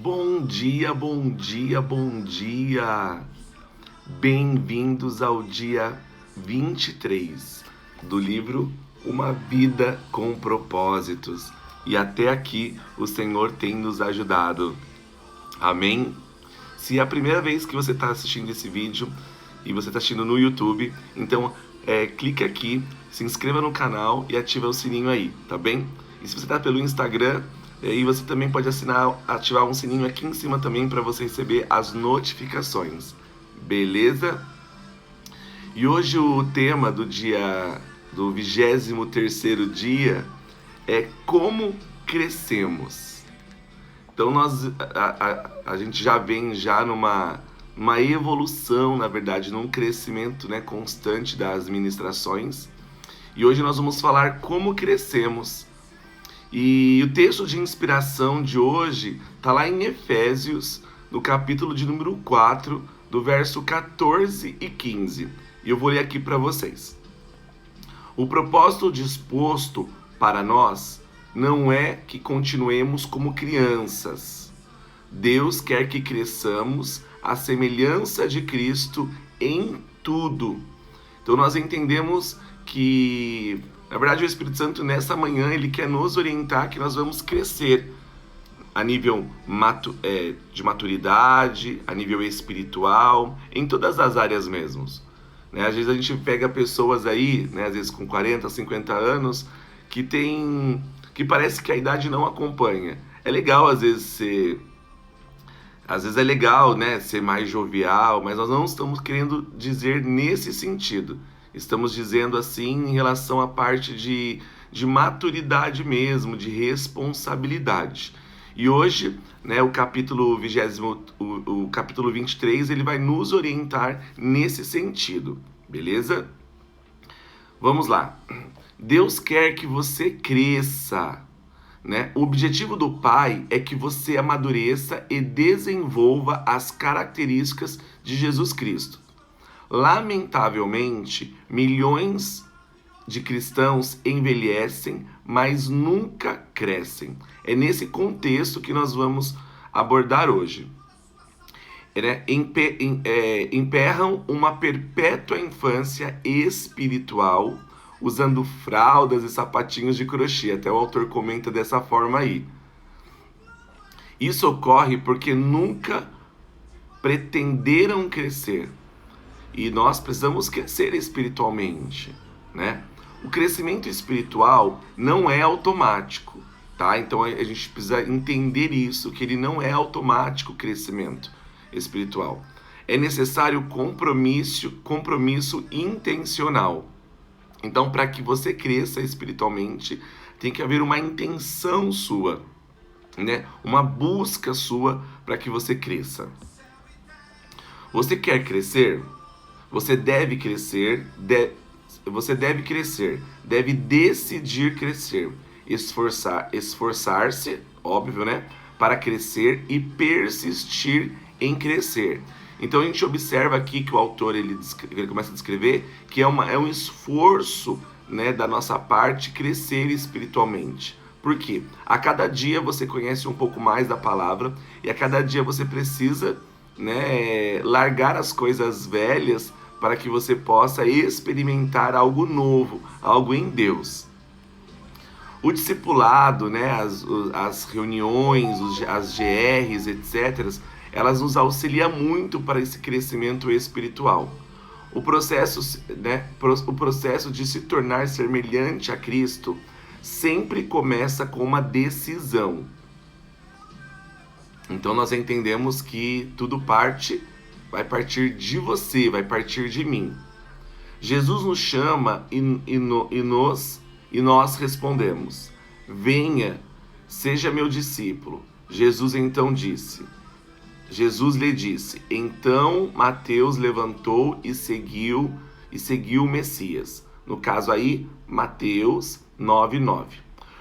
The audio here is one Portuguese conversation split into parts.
Bom dia, bom dia, bom dia! Bem-vindos ao dia 23 do livro Uma Vida com Propósitos. E até aqui o Senhor tem nos ajudado. Amém? Se é a primeira vez que você está assistindo esse vídeo e você está assistindo no YouTube, então clique aqui, se inscreva no canal e ativa o sininho aí, tá bem? E se você está pelo Instagram, aí você também pode ativar um sininho aqui em cima também para você receber as notificações, beleza? E hoje o tema do 23º dia é como crescemos. Então a gente já vem já numa evolução, na verdade, num crescimento, né, constante das ministrações. E hoje nós vamos falar como crescemos. E o texto de inspiração de hoje está lá em Efésios, no capítulo de número 4, do verso 14 e 15. E eu vou ler aqui para vocês. O propósito disposto para nós não é que continuemos como crianças. Deus quer que cresçamos à semelhança de Cristo em tudo. Então nós entendemos que, na verdade, o Espírito Santo nessa manhã ele quer nos orientar que nós vamos crescer a nível de maturidade, a nível espiritual, em todas as áreas mesmo. Né? Às vezes a gente pega pessoas aí, né, às vezes com 40, 50 anos, que parece que a idade não acompanha. É legal às vezes é legal, né, ser mais jovial, mas nós não estamos querendo dizer nesse sentido. Estamos dizendo assim em relação à parte de maturidade mesmo, de responsabilidade. E hoje, né, o capítulo 23, ele vai nos orientar nesse sentido, beleza? Vamos lá. Deus quer que você cresça, né? O objetivo do Pai é que você amadureça e desenvolva as características de Jesus Cristo. Lamentavelmente, milhões de cristãos envelhecem, mas nunca crescem. É nesse contexto que nós vamos abordar hoje. Emperram uma perpétua infância espiritual, usando fraldas e sapatinhos de crochê. Até o autor comenta dessa forma aí. Isso ocorre porque nunca pretenderam crescer. E nós precisamos crescer espiritualmente, né? O crescimento espiritual não é automático, tá? Então a gente precisa entender isso, que ele não é automático o crescimento espiritual. É necessário compromisso intencional. Então, para que você cresça espiritualmente, tem que haver uma intenção sua, né? Uma busca sua para que você cresça. Você quer crescer? Você deve crescer, deve decidir crescer, esforçar-se, óbvio, né, para crescer e persistir em crescer. Então a gente observa aqui que o autor ele começa a descrever que é um esforço, né, da nossa parte crescer espiritualmente. Por quê? A cada dia você conhece um pouco mais da palavra e a cada dia você precisa, né, largar as coisas velhas para que você possa experimentar algo novo, algo em Deus. O discipulado, né, as reuniões, as GRs, etc., elas nos auxiliam muito para esse crescimento espiritual. O processo de se tornar semelhante a Cristo sempre começa com uma decisão. Então nós entendemos que tudo vai partir de você, vai partir de mim. Jesus nos chama e nós respondemos: venha, seja meu discípulo. Jesus lhe disse. Então Mateus levantou e seguiu o Messias. No caso aí, Mateus 9:9.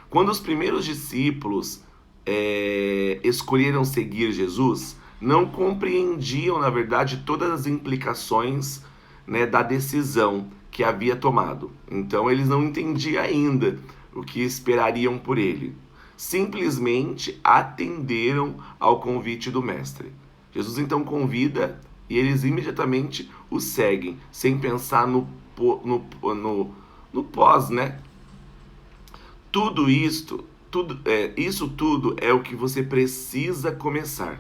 Quando os primeiros discípulos escolheram seguir Jesus, não compreendiam, na verdade, todas as implicações, né, da decisão que havia tomado. Então eles não entendiam ainda o que esperariam por ele. simplesmente atenderam ao convite do mestre. Jesus então convida e eles imediatamente o seguem, sem pensar no pós, né? Isso tudo é o que você precisa começar.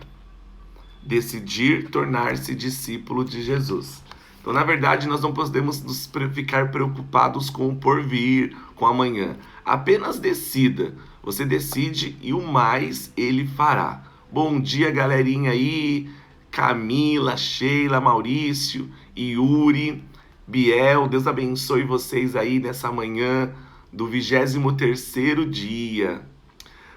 Decidir tornar-se discípulo de Jesus. Então, na verdade, nós não podemos ficar preocupados com o porvir, com amanhã. Apenas decida. Você decide e o mais ele fará. Bom dia, galerinha aí. Camila, Sheila, Maurício, Yuri, Biel. Deus abençoe vocês aí nessa manhã do 23º dia.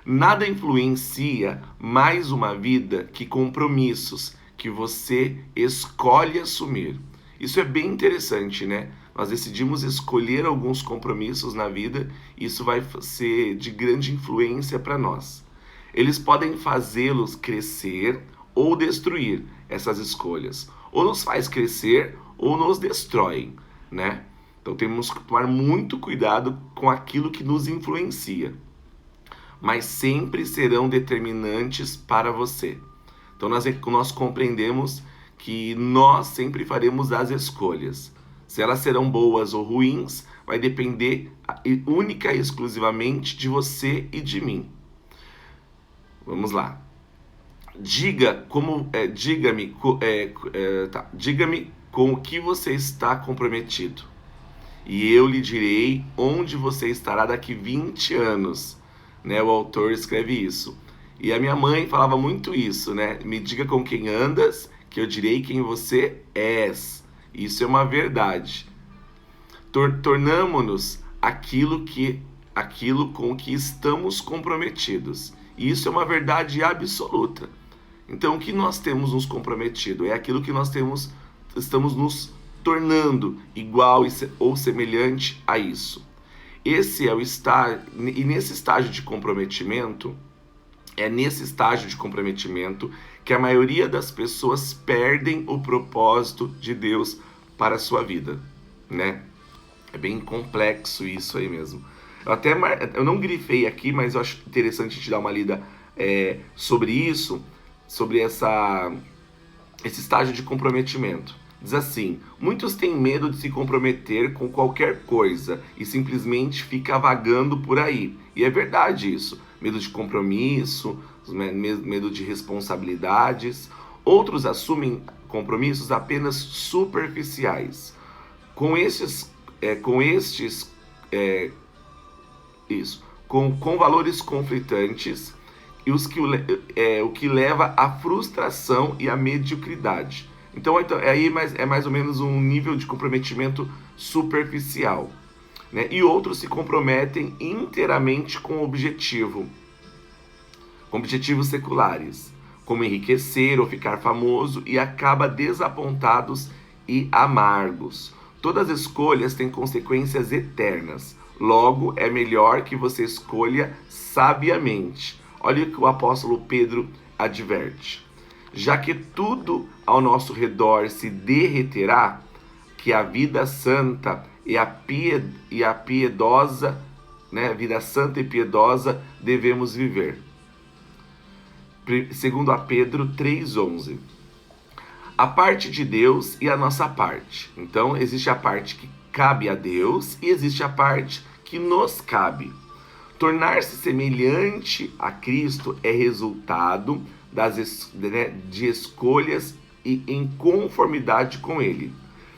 Nada influencia mais uma vida que compromissos que você escolhe assumir. Isso é bem interessante, né? Nós decidimos escolher alguns compromissos na vida e isso vai ser de grande influência para nós. Eles podem fazê-los crescer ou destruir essas escolhas. Ou nos faz crescer ou nos destroem, né? Então temos que tomar muito cuidado com aquilo que nos influencia. Mas sempre serão determinantes para você. Então nós compreendemos que nós sempre faremos as escolhas. Se elas serão boas ou ruins, vai depender única e exclusivamente de você e de mim. Vamos lá. Diga-me com o que você está comprometido. E eu lhe direi onde você estará daqui 20 anos. Né, o autor escreve isso. E a minha mãe falava muito isso, né? Me diga com quem andas, que eu direi quem você és. Isso é uma verdade. Tornamo-nos aquilo com o que estamos comprometidos. E isso é uma verdade absoluta. Então, o que nós temos nos comprometido é aquilo que nós estamos nos tornando igual ou semelhante a isso. Esse é o estágio, e nesse estágio de comprometimento, que a maioria das pessoas perdem o propósito de Deus para a sua vida, né? É bem complexo isso aí mesmo. Eu não grifei aqui, mas eu acho interessante te dar uma lida sobre isso, sobre esse estágio de comprometimento. Diz assim: muitos têm medo de se comprometer com qualquer coisa e simplesmente fica vagando por aí. E é verdade isso. Medo de compromisso, medo de responsabilidades. Outros assumem compromissos apenas superficiais. Com valores conflitantes e o que leva à frustração e à mediocridade. Então aí é mais ou menos um nível de comprometimento superficial, né? E outros se comprometem inteiramente com objetivos seculares, como enriquecer ou ficar famoso, e acaba desapontados e amargos. Todas as escolhas têm consequências eternas. Logo, é melhor que você escolha sabiamente. Olha o que o apóstolo Pedro adverte. Já que tudo ao nosso redor se derreterá, que a vida santa e a piedosa, né, vida santa e piedosa devemos viver. Segundo a Pedro 3:11. A parte de Deus e a nossa parte. Então, existe a parte que cabe a Deus e existe a parte que nos cabe. Tornar-se semelhante a Cristo é resultado de escolhas e em conformidade com Ele.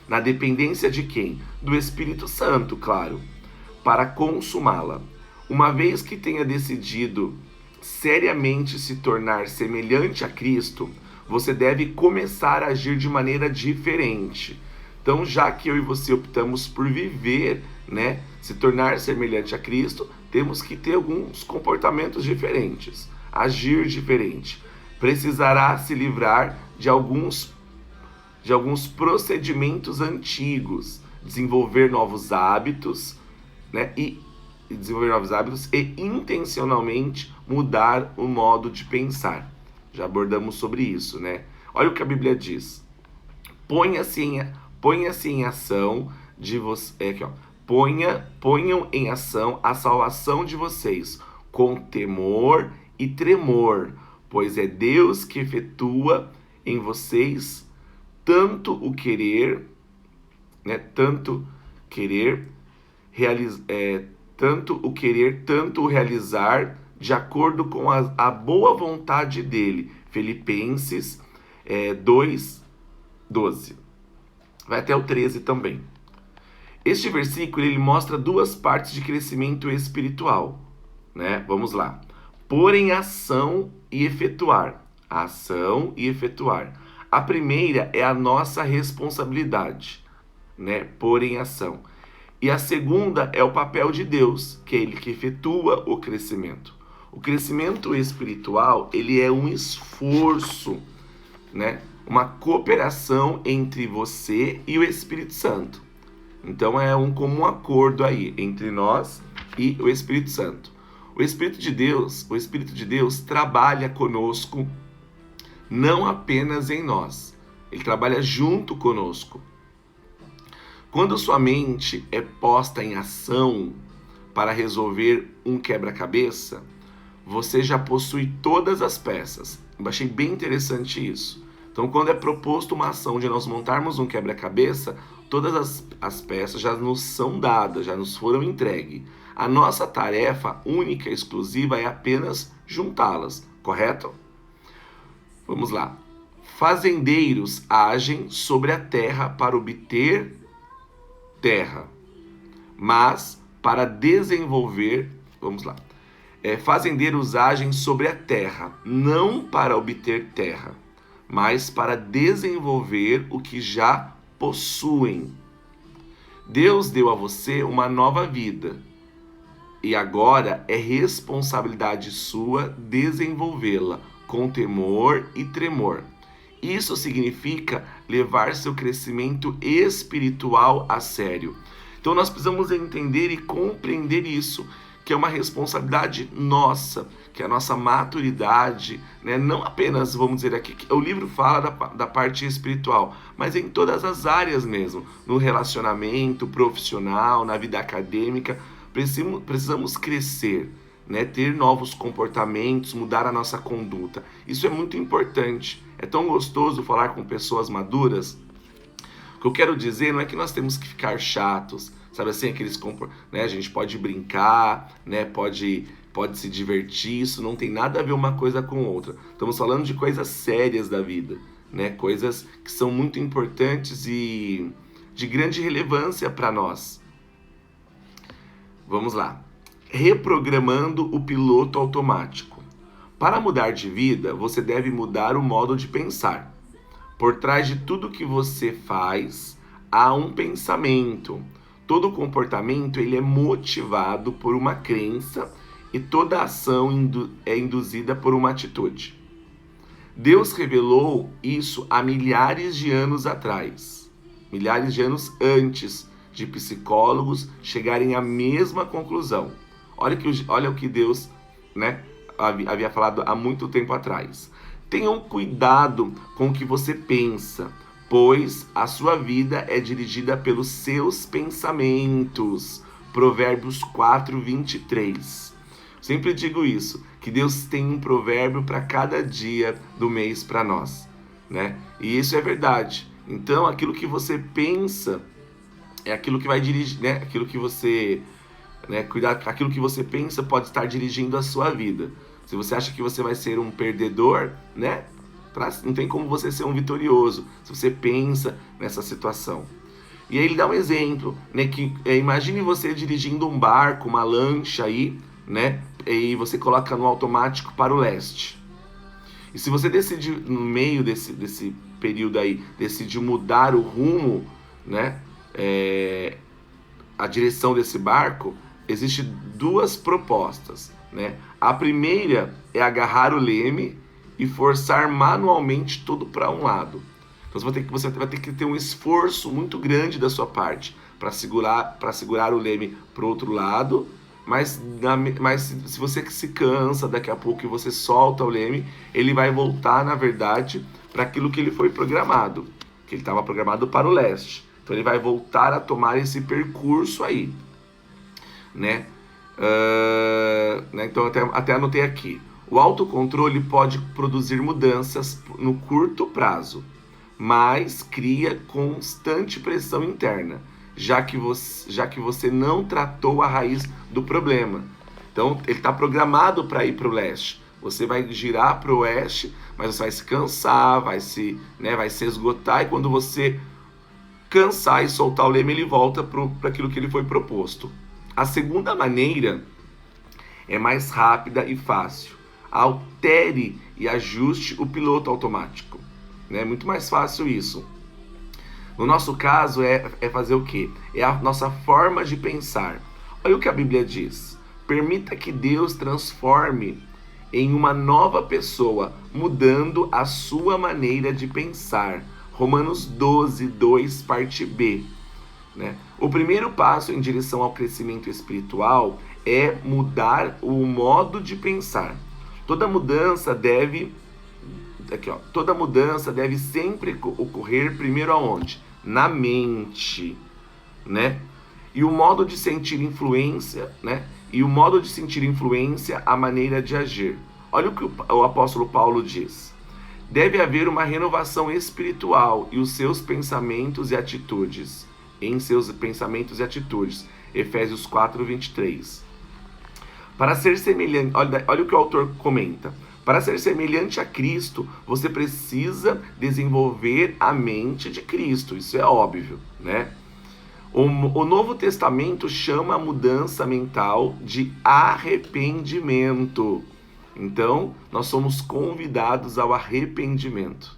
Na dependência de quem? Do Espírito Santo, claro, para consumá-la. Uma vez que tenha decidido seriamente se tornar semelhante a Cristo, você deve começar a agir de maneira diferente. Então, já que eu e você optamos por viver, né, se tornar semelhante a Cristo, temos que ter alguns comportamentos diferentes, agir diferente. Precisará se livrar de alguns procedimentos antigos, desenvolver novos hábitos, né, e intencionalmente mudar o modo de pensar. Já abordamos sobre isso, né? Olha o que a Bíblia diz. Ponham em ação a salvação de vocês com temor e tremor, pois é Deus que efetua em vocês tanto o querer, né, tanto o realizar, de acordo com a boa vontade dele. Filipenses 2:12. Vai até o 13 também. Este versículo ele mostra duas partes de crescimento espiritual, né? Vamos lá. Pôr em ação e efetuar. Ação e efetuar. A primeira é a nossa responsabilidade, né? Pôr em ação. E a segunda é o papel de Deus, que é ele que efetua o crescimento. O crescimento espiritual, ele é um esforço, né? Uma cooperação entre você e o Espírito Santo. Então é um comum acordo aí entre nós e o Espírito Santo. O Espírito de Deus trabalha conosco, não apenas em nós. Ele trabalha junto conosco. Quando sua mente é posta em ação para resolver um quebra-cabeça, você já possui todas as peças. Eu achei bem interessante isso. Então, quando é proposto uma ação de nós montarmos um quebra-cabeça, todas as peças já nos são dadas, já nos foram entregues. A nossa tarefa única e exclusiva é apenas juntá-las, correto? Vamos lá. Fazendeiros agem sobre a terra para obter terra, mas para desenvolver, vamos lá. Fazendeiros agem sobre a terra, não para obter terra, mas para desenvolver o que já possuem. Deus deu a você uma nova vida e agora é responsabilidade sua desenvolvê-la com temor e tremor. Isso significa levar seu crescimento espiritual a sério. Então nós precisamos entender e compreender isso, que é uma responsabilidade nossa, que é a nossa maturidade, né? Não apenas, vamos dizer aqui, o livro fala da parte espiritual, mas em todas as áreas mesmo, no relacionamento profissional, na vida acadêmica, precisamos crescer, né? Ter novos comportamentos, mudar a nossa conduta. Isso é muito importante. É tão gostoso falar com pessoas maduras. O que eu quero dizer não é que nós temos que ficar chatos, sabe assim, né? A gente pode brincar, né? Pode se divertir, isso não tem nada a ver uma coisa com outra. Estamos falando de coisas sérias da vida, né? Coisas que são muito importantes e de grande relevância para nós. Vamos lá. Reprogramando o piloto automático. Para mudar de vida, você deve mudar o modo de pensar. Por trás de tudo que você faz, há um pensamento. Todo comportamento ele é motivado por uma crença e toda ação é induzida por uma atitude. Deus revelou isso há milhares de anos atrás, milhares de anos antes de psicólogos chegarem à mesma conclusão. Olha o que Deus, né, havia falado há muito tempo atrás. Tenham cuidado com o que você pensa, pois a sua vida é dirigida pelos seus pensamentos. Provérbios 4:23. Sempre digo isso, que Deus tem um provérbio para cada dia do mês para nós, né? E isso é verdade. Então, aquilo que você pensa é aquilo que vai dirigir, né? Aquilo que você aquilo que você pensa pode estar dirigindo a sua vida. Se você acha que você vai ser um perdedor, né? Não tem como você ser um vitorioso, se você pensa nessa situação. E aí ele dá um exemplo, né? Imagine você dirigindo um barco, uma lancha aí, né? E você coloca no automático para o leste. E se você decidir, no meio desse período aí, decidir mudar o rumo, né? A direção desse barco, existem duas propostas, né? A primeira é agarrar o leme e forçar manualmente tudo para um lado. Então você vai ter que ter um esforço muito grande da sua parte para segurar o leme para o outro lado, mas se você se cansa daqui a pouco e você solta o leme, ele vai voltar, na verdade, para aquilo que ele foi programado, que ele estava programado para o leste. Então ele vai voltar a tomar esse percurso aí, né? Né? Então até anotei aqui. O autocontrole pode produzir mudanças no curto prazo, mas cria constante pressão interna, já que você não tratou a raiz do problema. Então ele está programado para ir para o leste. Você vai girar para o oeste, mas você vai se cansar, vai se esgotar, e quando você cansar e soltar o leme, ele volta para aquilo que ele foi proposto. A segunda maneira é mais rápida e fácil. Altere e ajuste o piloto automático. É muito mais fácil isso. No nosso caso, é fazer o quê? É a nossa forma de pensar. Olha o que a Bíblia diz. Permita que Deus transforme em uma nova pessoa, mudando a sua maneira de pensar. Romanos 12, 2, parte B. O primeiro passo em direção ao crescimento espiritual é mudar o modo de pensar. Toda mudança deve sempre ocorrer primeiro aonde? Na mente, E o modo de sentir influência, E o modo de sentir influência, a maneira de agir. Olha o que o apóstolo Paulo diz. Deve haver uma renovação espiritual em seus pensamentos e atitudes. Efésios 4, 23. Para ser semelhante, olha o que o autor comenta. Para ser semelhante a Cristo, você precisa desenvolver a mente de Cristo. Isso é óbvio, O Novo Testamento chama a mudança mental de arrependimento. Então, nós somos convidados ao arrependimento,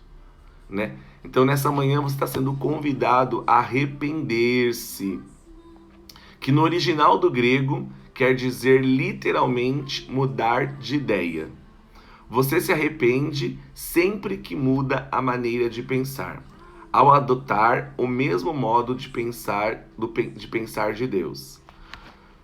Então, nessa manhã, você está sendo convidado a arrepender-se, que no original do grego quer dizer literalmente mudar de ideia. Você se arrepende sempre que muda a maneira de pensar, ao adotar o mesmo modo de pensar de Deus.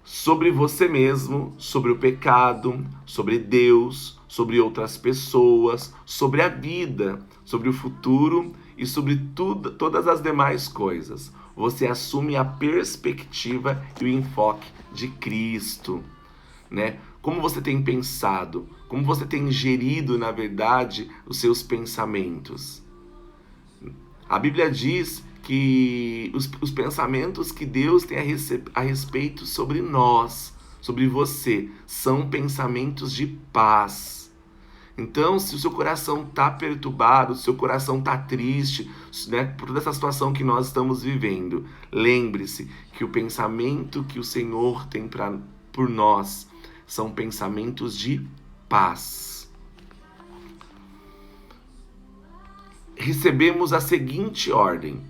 Sobre você mesmo, sobre o pecado, sobre Deus, sobre outras pessoas, sobre a vida, sobre o futuro e sobre todas as demais coisas. Você assume a perspectiva e o enfoque de Cristo, Como você tem pensado, como você tem gerido, na verdade, os seus pensamentos. A Bíblia diz que os pensamentos que Deus tem a respeito sobre nós, sobre você, são pensamentos de paz. Então, se o seu coração está perturbado, se o seu coração está triste, por toda essa situação que nós estamos vivendo, lembre-se que o pensamento que o Senhor tem por nós são pensamentos de paz. Recebemos a seguinte ordem: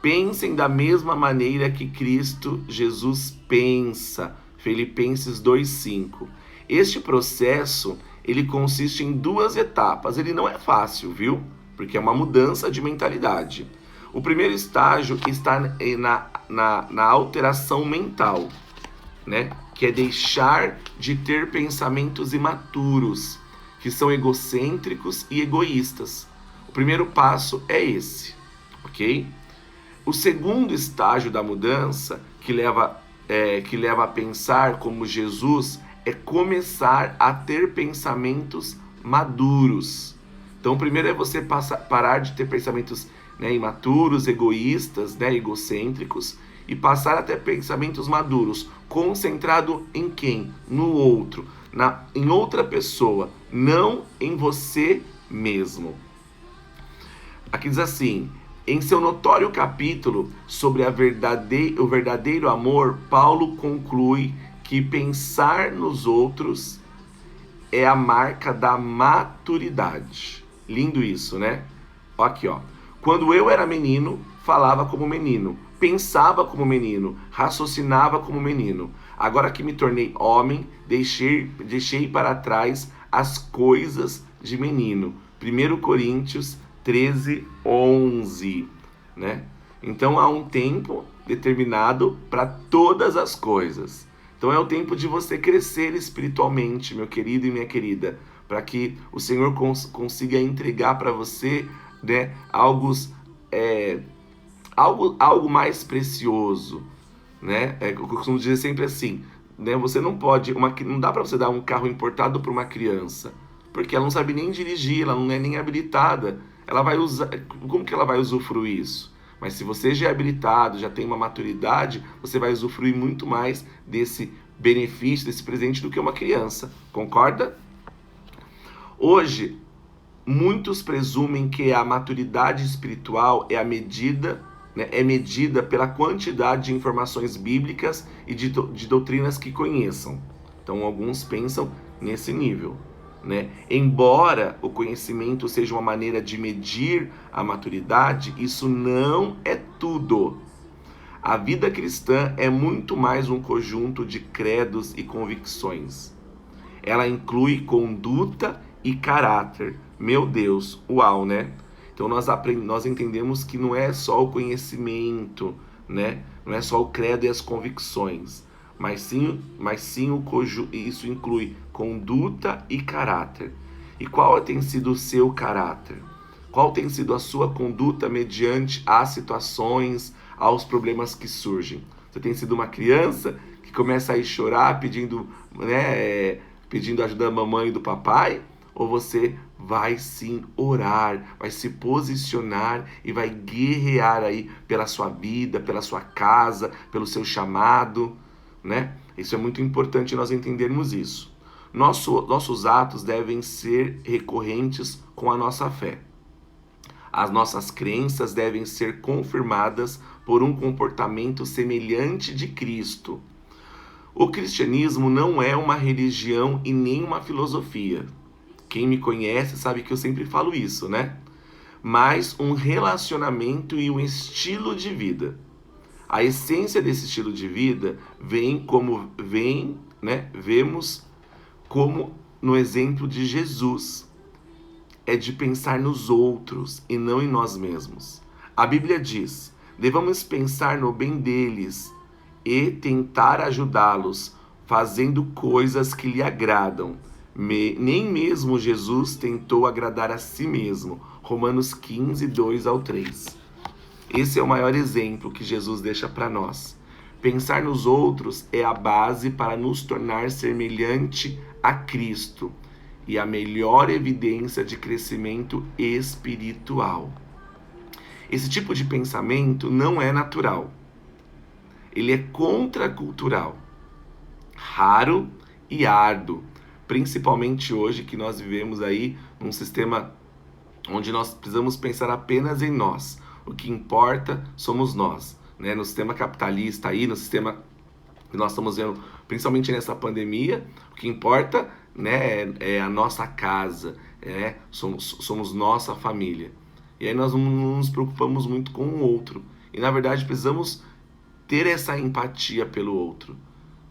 pensem da mesma maneira que Cristo Jesus pensa. Filipenses 2:5. Este processo, ele consiste em 2 etapas. Ele não é fácil, viu? Porque é uma mudança de mentalidade. O primeiro estágio está na alteração mental, Que é deixar de ter pensamentos imaturos, que são egocêntricos e egoístas. O primeiro passo é esse, ok? O segundo estágio da mudança, que leva a pensar como Jesus, é começar a ter pensamentos maduros. Então, o primeiro é você parar de ter pensamentos imaturos, egoístas, egocêntricos, e passar a ter pensamentos maduros, concentrado em quem? No outro, em outra pessoa, não em você mesmo. Aqui diz assim: em seu notório capítulo sobre o verdadeiro amor, Paulo conclui que pensar nos outros é a marca da maturidade. Lindo isso, Aqui, ó. Quando eu era menino, falava como menino, pensava como menino, raciocinava como menino. Agora que me tornei homem, deixei para trás as coisas de menino. 1 Coríntios 13:11, Então há um tempo determinado para todas as coisas. Então é o tempo de você crescer espiritualmente, meu querido e minha querida, para que o Senhor consiga entregar para você, algo mais precioso, Eu costumo dizer sempre assim: né? Você não pode, não dá para você dar um carro importado para uma criança, porque ela não sabe nem dirigir, ela não é nem habilitada. Ela vai usar, como que ela vai usufruir isso? Mas se você já é habilitado, já tem uma maturidade, você vai usufruir muito mais desse benefício, desse presente do que uma criança. Concorda? Hoje, muitos presumem que a maturidade espiritual é a medida, né, é medida pela quantidade de informações bíblicas e de doutrinas que conheçam. Então, alguns pensam nesse nível, né? Embora o conhecimento seja uma maneira de medir a maturidade, isso não é tudo. A vida cristã é muito mais um conjunto de credos e convicções. Ela inclui conduta e caráter. Meu Deus, uau, né? Então nós entendemos que não é só o conhecimento, né? Não é só o credo e as convicções, mas sim isso inclui conduta e caráter. E qual tem sido o seu caráter? Qual tem sido a sua conduta mediante as situações, aos problemas que surgem? Você tem sido uma criança que começa a ir chorar pedindo, né, pedindo ajuda da mamãe e do papai? Ou você vai sim orar, vai se posicionar e vai guerrear aí pela sua vida, pela sua casa, pelo seu chamado, né? Isso é muito importante nós entendermos isso. Nossos atos devem ser recorrentes com a nossa fé. As nossas crenças devem ser confirmadas por um comportamento semelhante de Cristo. O cristianismo não é uma religião e nem uma filosofia. Quem me conhece sabe que eu sempre falo isso, né? Mas um relacionamento e um estilo de vida. A essência desse estilo de vida vemos como no exemplo de Jesus. É de pensar nos outros e não em nós mesmos. A Bíblia diz: devemos pensar no bem deles e tentar ajudá-los, fazendo coisas que lhe agradam. Nem mesmo Jesus tentou agradar a si mesmo. Romanos 15, 2-3. Esse é o maior exemplo que Jesus deixa para nós. Pensar nos outros é a base para nos tornar semelhante a Cristo e a melhor evidência de crescimento espiritual. Esse tipo de pensamento não é natural. Ele é contracultural, raro e árduo, principalmente hoje que nós vivemos aí num sistema onde nós precisamos pensar apenas em nós. O que importa somos nós, né? No sistema capitalista aí, no sistema que nós estamos vendo, principalmente nessa pandemia, o que importa, né, é a nossa casa, somos nossa família. E aí nós não nos preocupamos muito com o outro. E na verdade precisamos ter essa empatia pelo outro,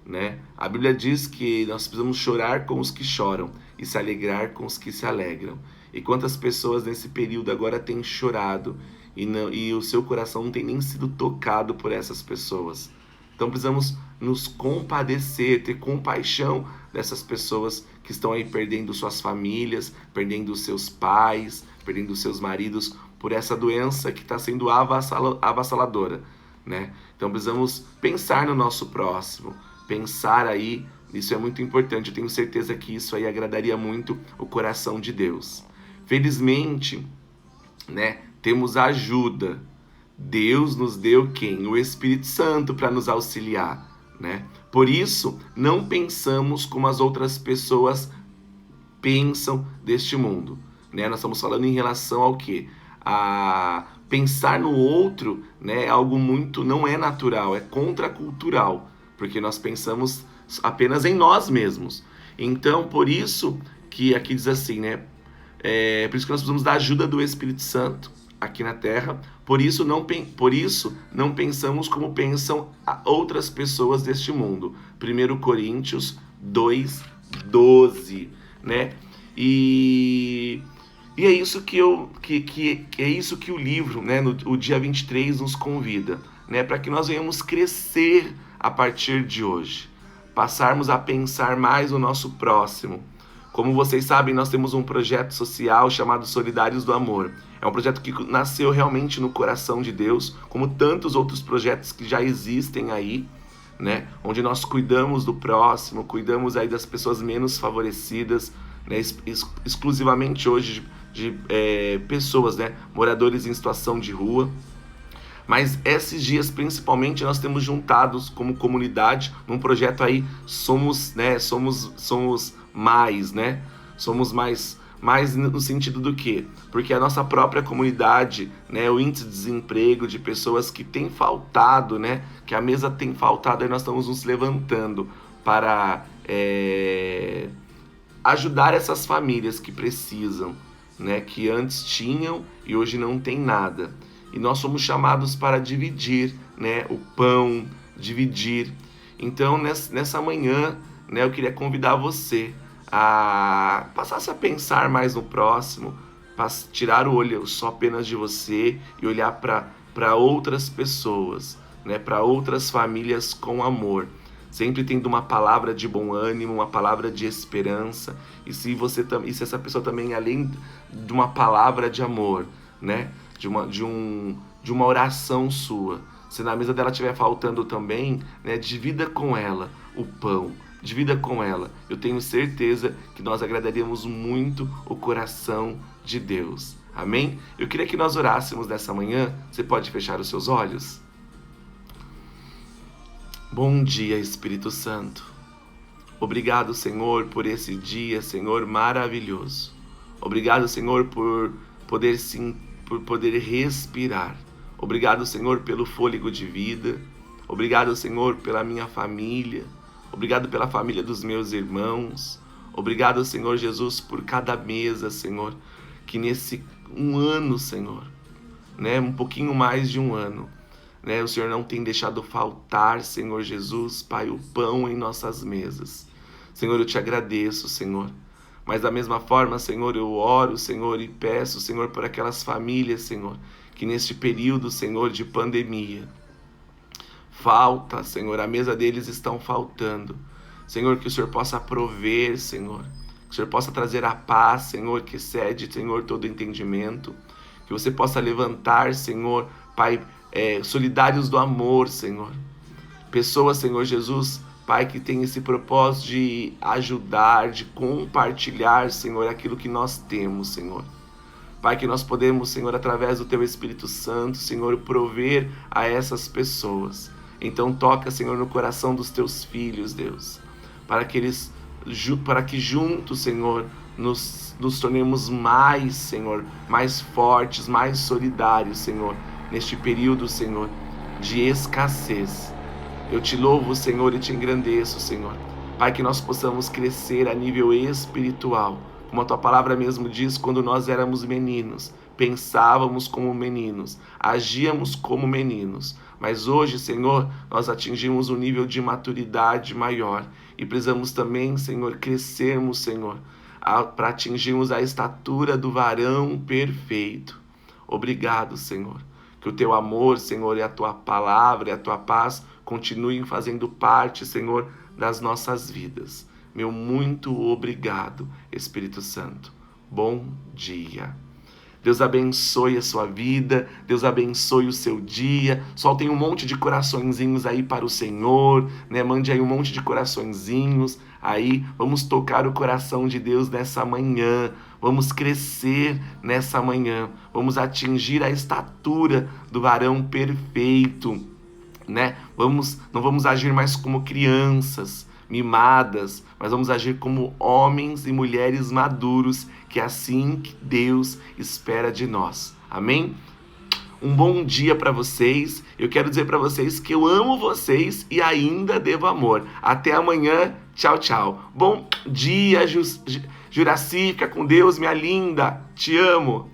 né? A Bíblia diz que nós precisamos chorar com os que choram e se alegrar com os que se alegram. E quantas pessoas nesse período agora têm chorado e o seu coração não tem nem sido tocado por essas pessoas. Então precisamos nos compadecer, ter compaixão dessas pessoas que estão aí perdendo suas famílias, perdendo seus pais, perdendo seus maridos por essa doença que está sendo avassaladora, né? Então precisamos pensar no nosso próximo, pensar aí, isso é muito importante. Eu tenho certeza que isso aí agradaria muito o coração de Deus. Felizmente, né, temos ajuda. Deus nos deu quem? O Espírito Santo para nos auxiliar, né? Por isso, não pensamos como as outras pessoas pensam deste mundo, né? Nós estamos falando em relação ao quê? A pensar no outro, né, é algo muito, não é natural, é contracultural, porque nós pensamos apenas em nós mesmos. Então, por isso que aqui diz assim, né? Por isso que nós precisamos da ajuda do Espírito Santo aqui na Terra. Por isso não pensamos como pensam outras pessoas deste mundo. 1 Coríntios 2:12, né? E é isso que é isso que o livro, né, o dia 23 nos convida, né, para que nós venhamos crescer a partir de hoje, passarmos a pensar mais no nosso próximo. Como vocês sabem, nós temos um projeto social chamado Solidários do Amor. É um projeto que nasceu realmente no coração de Deus, como tantos outros projetos que já existem aí, né? Onde nós cuidamos do próximo, cuidamos aí das pessoas menos favorecidas, né? Exclusivamente hoje de pessoas, né? Moradores em situação de rua. Mas esses dias, principalmente, nós temos juntados como comunidade num projeto aí, somos mais, né? Somos mais no sentido do quê? Porque a nossa própria comunidade, né, o índice de desemprego de pessoas que tem faltado, né, que a mesa tem faltado, aí nós estamos nos levantando para ajudar essas famílias que precisam, né, que antes tinham e hoje não tem nada. E nós somos chamados para dividir, né, o pão, dividir. Então, nessa manhã, né, eu queria convidar você a passar a pensar mais no próximo, tirar o olho só apenas de você e olhar para outras pessoas, né, para outras famílias com amor. Sempre tendo uma palavra de bom ânimo, uma palavra de esperança. E se essa pessoa também, além de uma palavra de amor, né, de uma oração sua, se na mesa dela estiver faltando também, né, divida com ela o pão, divida com ela. Eu tenho certeza que nós agradaríamos muito o coração de Deus. Amém? Eu queria que nós orássemos nessa manhã. Você pode fechar os seus olhos? Bom dia, Espírito Santo. Obrigado, Senhor, por esse dia, Senhor, maravilhoso. Obrigado, Senhor, por poder respirar. Obrigado, Senhor, pelo fôlego de vida. Obrigado, Senhor, pela minha família. Obrigado pela família dos meus irmãos. Obrigado, Senhor Jesus, por cada mesa, Senhor, que nesse um ano, Senhor, né, um pouquinho mais de um ano, né, o Senhor não tem deixado faltar, Senhor Jesus, Pai, o pão em nossas mesas. Senhor, eu te agradeço, Senhor. Mas da mesma forma, Senhor, eu oro, Senhor, e peço, Senhor, por aquelas famílias, Senhor, que neste período, Senhor, de pandemia, falta, Senhor, a mesa deles estão faltando. Senhor, que o Senhor possa prover, Senhor, que o Senhor possa trazer a paz, Senhor, que excede, Senhor, todo entendimento. Que você possa levantar, Senhor, Pai, solidários do amor, Senhor. Pessoas, Senhor Jesus, Pai, que tem esse propósito de ajudar, de compartilhar, Senhor, aquilo que nós temos, Senhor. Pai, que nós podemos, Senhor, através do Teu Espírito Santo, Senhor, prover a essas pessoas. Então toca, Senhor, no coração dos Teus filhos, Deus, para que juntos, Senhor, nos tornemos mais, Senhor, mais fortes, mais solidários, Senhor, neste período, Senhor, de escassez. Eu te louvo, Senhor, e te engrandeço, Senhor. Pai, que nós possamos crescer a nível espiritual. Como a Tua palavra mesmo diz, quando nós éramos meninos, pensávamos como meninos, agíamos como meninos. Mas hoje, Senhor, nós atingimos um nível de maturidade maior. E precisamos também, Senhor, crescermos, Senhor, para atingirmos a estatura do varão perfeito. Obrigado, Senhor. Que o Teu amor, Senhor, e a Tua palavra e a Tua paz continuem fazendo parte, Senhor, das nossas vidas. Meu muito obrigado, Espírito Santo. Bom dia. Deus abençoe a sua vida, Deus abençoe o seu dia. Soltem um monte de coraçõezinhos aí para o Senhor, né? Mande aí um monte de coraçõezinhos aí. Vamos tocar o coração de Deus nessa manhã. Vamos crescer nessa manhã. Vamos atingir a estatura do varão perfeito, né? Não vamos agir mais como crianças mimadas, mas vamos agir como homens e mulheres maduros, que é assim que Deus espera de nós. Amém? Um bom dia para vocês. Eu quero dizer para vocês que eu amo vocês e ainda devo amor. Até amanhã. Tchau, tchau. Bom dia, Juraci. Fica com Deus, minha linda. Te amo.